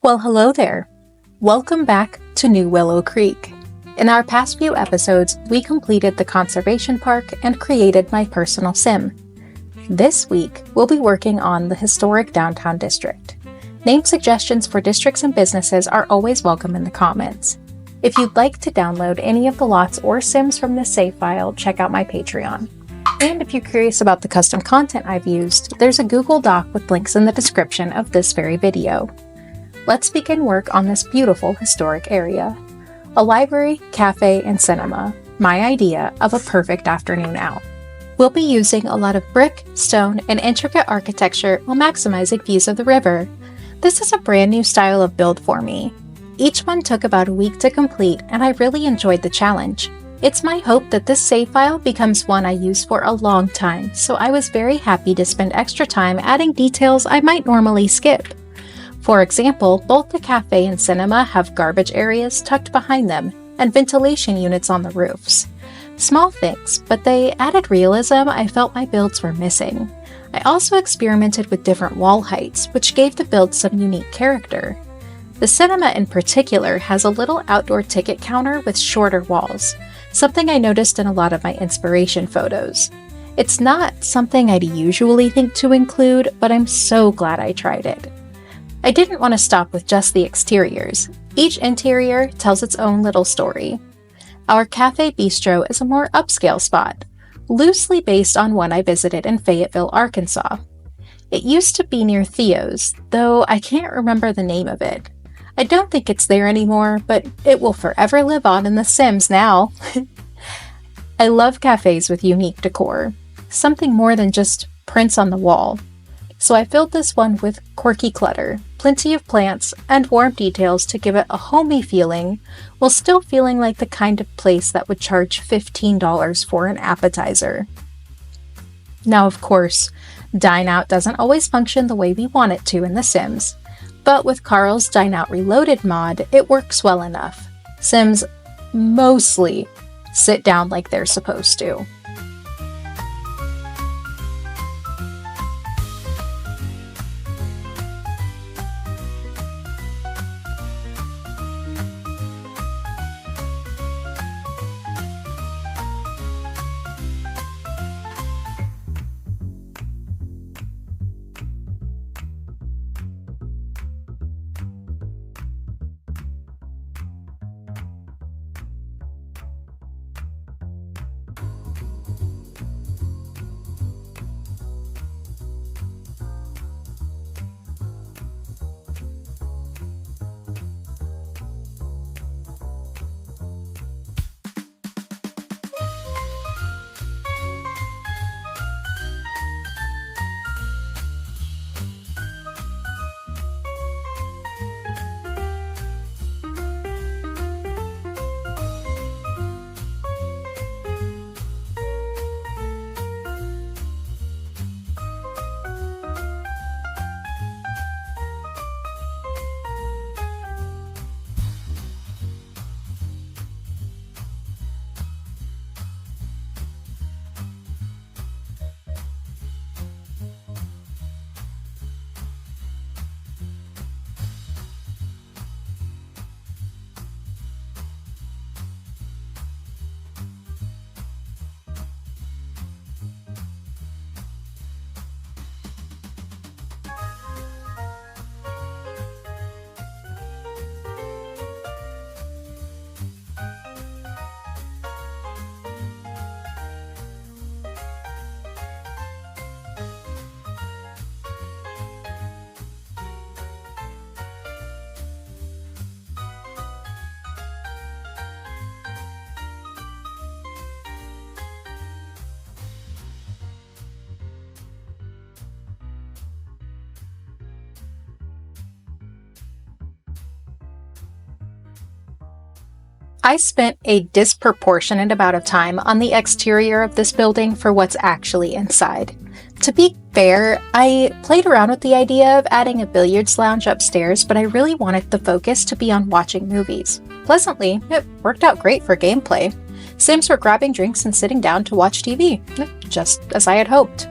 Well, hello there. Welcome back to New Willow Creek. In our past few episodes, we completed the conservation park and created my personal sim. This week, we'll be working on the historic downtown district. Name suggestions for districts and businesses are always welcome in the comments. If you'd like to download any of the lots or sims from this save file, check out my Patreon. And if you're curious about the custom content I've used, there's a Google Doc with links in the description of this very video. Let's begin work on this beautiful historic area. A library, cafe, and cinema, my idea of a perfect afternoon out. We'll be using a lot of brick, stone, and intricate architecture while maximizing views of the river. This is a brand new style of build for me. Each one took about a week to complete, and I really enjoyed the challenge. It's my hope that this save file becomes one I use for a long time, so I was very happy to spend extra time adding details I might normally skip. For example, both the cafe and cinema have garbage areas tucked behind them and ventilation units on the roofs. Small things, but they added realism I felt my builds were missing. I also experimented with different wall heights, which gave the build some unique character. The cinema in particular has a little outdoor ticket counter with shorter walls, something I noticed in a lot of my inspiration photos. It's not something I'd usually think to include, but I'm so glad I tried it. I didn't want to stop with just the exteriors. Each interior tells its own little story. Our Cafe Bistro is a more upscale spot, loosely based on one I visited in Fayetteville, Arkansas. It used to be near Theo's, though I can't remember the name of it. I don't think it's there anymore, but it will forever live on in The Sims now. I love cafes with unique decor, something more than just prints on the wall. So I filled this one with quirky clutter, plenty of plants, and warm details to give it a homey feeling, while still feeling like the kind of place that would charge $15 for an appetizer. Now, of course, Dine Out doesn't always function the way we want it to in The Sims, but with Carl's Dine Out Reloaded mod, it works well enough. Sims mostly sit down like they're supposed to. I spent a disproportionate amount of time on the exterior of this building for what's actually inside. To be fair, I played around with the idea of adding a billiards lounge upstairs, but I really wanted the focus to be on watching movies. Pleasantly, it worked out great for gameplay. Sims were grabbing drinks and sitting down to watch TV, just as I had hoped.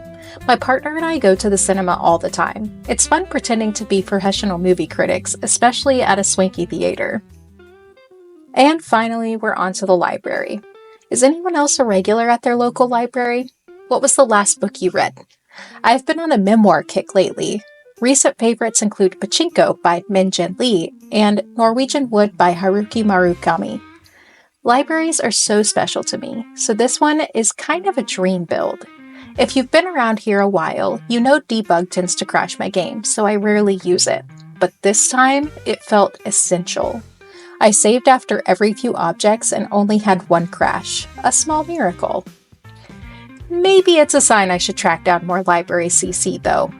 My partner and I go to the cinema all the time. It's fun pretending to be professional movie critics, especially at a swanky theater. And finally, we're on to the library. Is anyone else a regular at their local library? What was the last book you read? I've been on a memoir kick lately. Recent favorites include Pachinko by Min Jin Lee and Norwegian Wood by Haruki Murakami. Libraries are so special to me, so this one is kind of a dream build. If you've been around here a while, you know debug tends to crash my game, so I rarely use it. But this time, it felt essential. I saved after every few objects and only had one crash. A small miracle. Maybe it's a sign I should track down more library CC though.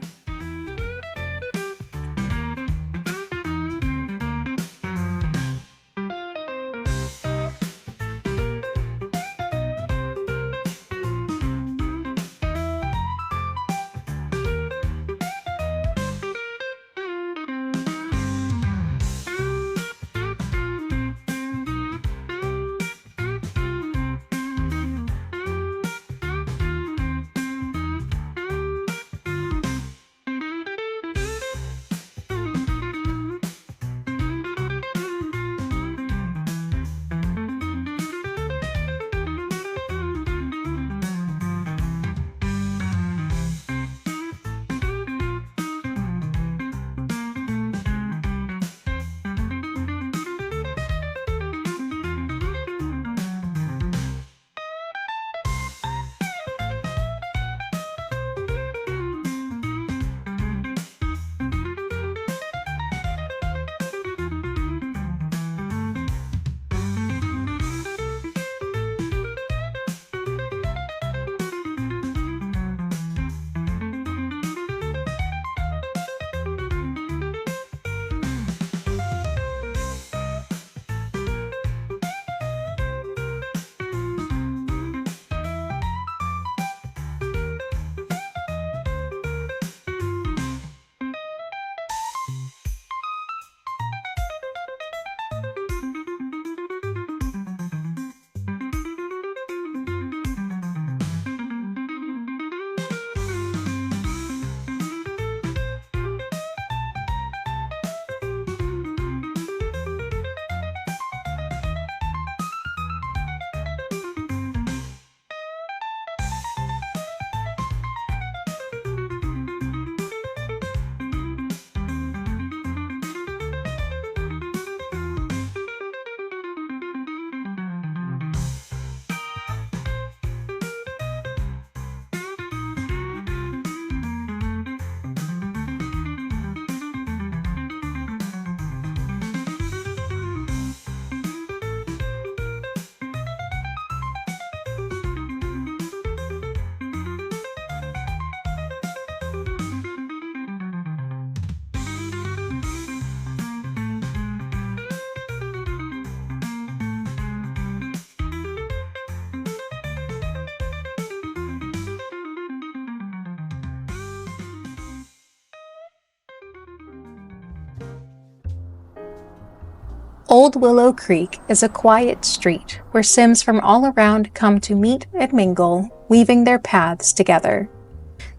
Old Willow Creek is a quiet street where Sims from all around come to meet and mingle, weaving their paths together.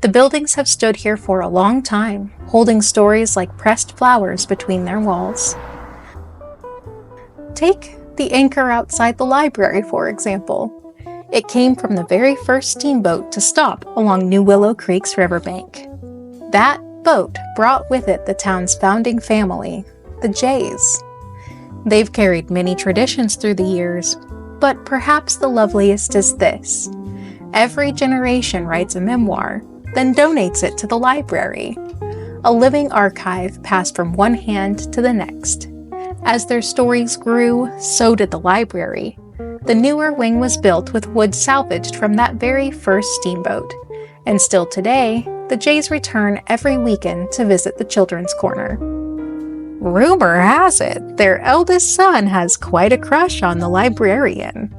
The buildings have stood here for a long time, holding stories like pressed flowers between their walls. Take the anchor outside the library, for example. It came from the very first steamboat to stop along New Willow Creek's riverbank. That boat brought with it the town's founding family, the Jays. They've carried many traditions through the years, but perhaps the loveliest is this. Every generation writes a memoir, then donates it to the library. A living archive passed from one hand to the next. As their stories grew, so did the library. The newer wing was built with wood salvaged from that very first steamboat. And still today, the Jays return every weekend to visit the Children's Corner. Rumor has it, their eldest son has quite a crush on the librarian.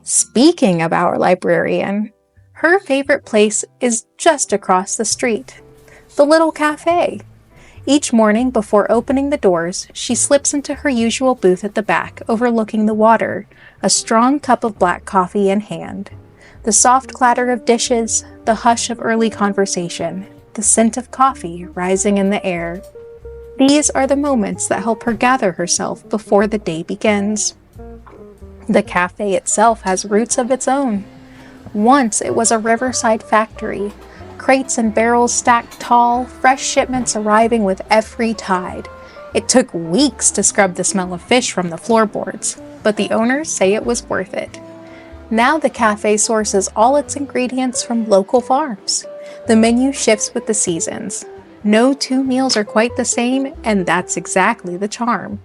Speaking of our librarian, her favorite place is just across the street. the little cafe. Each morning before opening the doors, she slips into her usual booth at the back, overlooking the water, a strong cup of black coffee in hand. The soft clatter of dishes, the hush of early conversation, the scent of coffee rising in the air. These are the moments that help her gather herself before the day begins. The cafe itself has roots of its own. Once it was a riverside factory, crates and barrels stacked tall, fresh shipments arriving with every tide. It took weeks to scrub the smell of fish from the floorboards, but the owners say it was worth it. Now the cafe sources all its ingredients from local farms. The menu shifts with the seasons. No two meals are quite the same, and that's exactly the charm.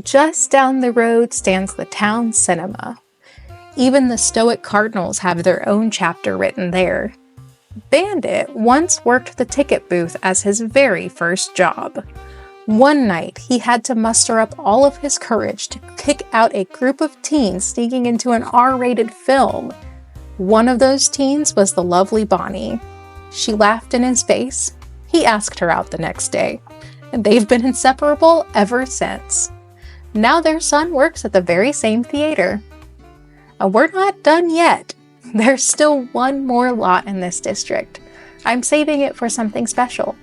Just down the road stands the town cinema. Even the stoic Cardinals have their own chapter written there. Bandit once worked the ticket booth as his very first job. One night, he had to muster up all of his courage to kick out a group of teens sneaking into an R-rated film. One of those teens was the lovely Bonnie. She laughed in his face. He asked her out the next day, and they've been inseparable ever since. Now their son works at the very same theater. We're not done yet. There's still one more lot in this district. I'm saving it for something special.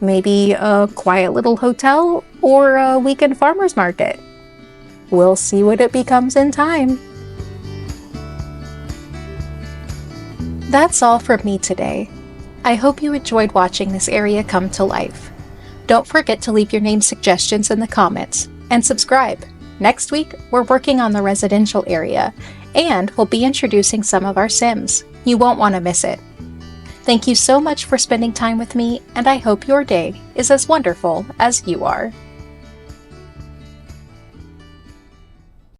Maybe a quiet little hotel or a weekend farmer's market. We'll see what it becomes in time. That's all from me today. I hope you enjoyed watching this area come to life. Don't forget to leave your name suggestions in the comments and subscribe. Next week, we're working on the residential area, and we'll be introducing some of our Sims. You won't want to miss it. Thank you so much for spending time with me, and I hope your day is as wonderful as you are.